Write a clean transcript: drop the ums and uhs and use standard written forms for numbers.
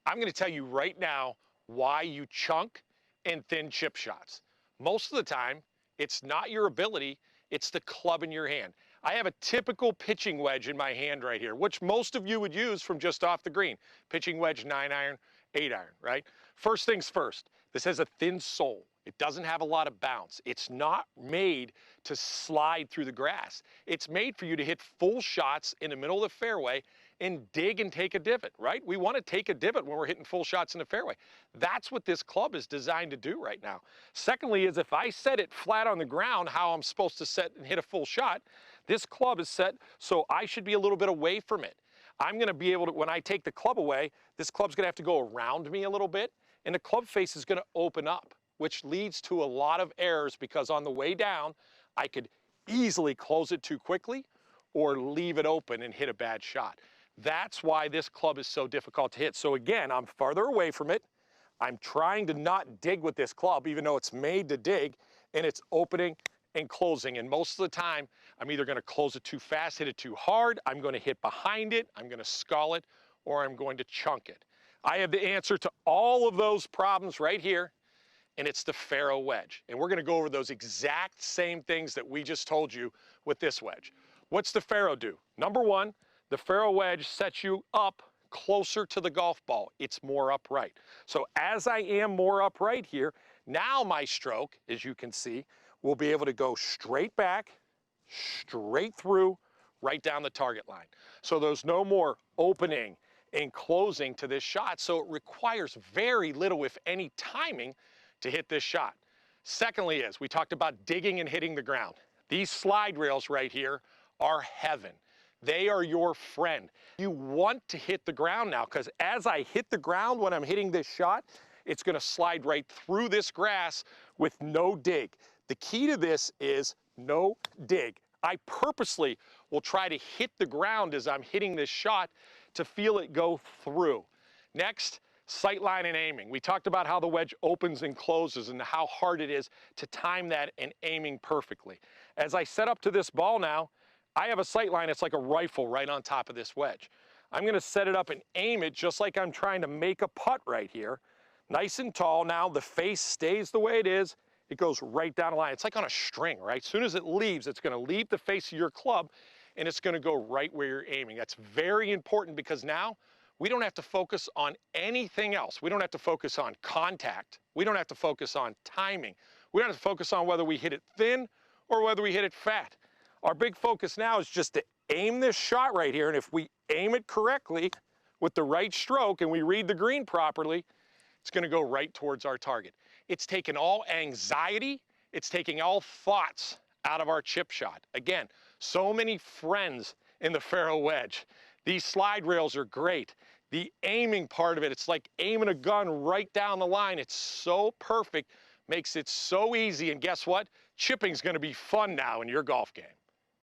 I'm going to tell you right now why you chunk and thin chip shots. Most of the time, it's not your ability, it's the club in your hand. I have a typical pitching wedge in my hand right here, which most of you would use from just off the green. Pitching wedge, 9-iron, 8-iron, right? First things first, this has a thin sole. It doesn't have a lot of bounce. It's not made to slide through the grass. It's made for you to hit full shots in the middle of the fairway and dig and take a divot, right? We want to take a divot when we're hitting full shots in the fairway. That's what this club is designed to do right now. Secondly is if I set it flat on the ground, how I'm supposed to set and hit a full shot, this club is set so I should be a little bit away from it. I'm going to be able to, when I take the club away, this club's going to have to go around me a little bit, and the club face is going to open up, which leads to a lot of errors because on the way down, I could easily close it too quickly or leave it open and hit a bad shot. That's why this club is so difficult to hit. So again, I'm farther away from it. I'm trying to not dig with this club, even though it's made to dig, and it's opening and closing. And most of the time, I'm either gonna close it too fast, hit it too hard, I'm gonna hit behind it, I'm gonna skull it, or I'm going to chunk it. I have the answer to all of those problems right here, and it's the Faro wedge. And we're gonna go over those exact same things that we just told you with this wedge. What's the Faro do? Number one, the Faro wedge sets you up closer to the golf ball. It's more upright. So as I am more upright here, now my stroke, as you can see, will be able to go straight back, straight through, right down the target line. So there's no more opening and closing to this shot. So it requires very little, if any, timing to hit this shot. Secondly is, we talked about digging and hitting the ground. These slide rails right here are heaven. They are your friend. You want to hit the ground now, because as I hit the ground when I'm hitting this shot, it's gonna slide right through this grass with no dig. The key to this is no dig. I purposely will try to hit the ground as I'm hitting this shot to feel it go through. Next, sight line and aiming. We talked about how the wedge opens and closes and how hard it is to time that and aiming perfectly. As I set up to this ball now, I have a sight line, it's like a rifle right on top of this wedge. I'm gonna set it up and aim it just like I'm trying to make a putt right here. Nice and tall now, the face stays the way it is. It goes right down the line. It's like on a string, right? As soon as it leaves, it's gonna leave the face of your club and it's gonna go right where you're aiming. That's very important because now we don't have to focus on anything else. We don't have to focus on contact. We don't have to focus on timing. We don't have to focus on whether we hit it thin or whether we hit it fat. Our big focus now is just to aim this shot right here, and if we aim it correctly with the right stroke and we read the green properly, it's gonna go right towards our target. It's taking all anxiety, it's taking all thoughts out of our chip shot. Again, so many friends in the Faro wedge. These slide rails are great. The aiming part of it, it's like aiming a gun right down the line. It's so perfect, makes it so easy, and guess what? Chipping's gonna be fun now in your golf game.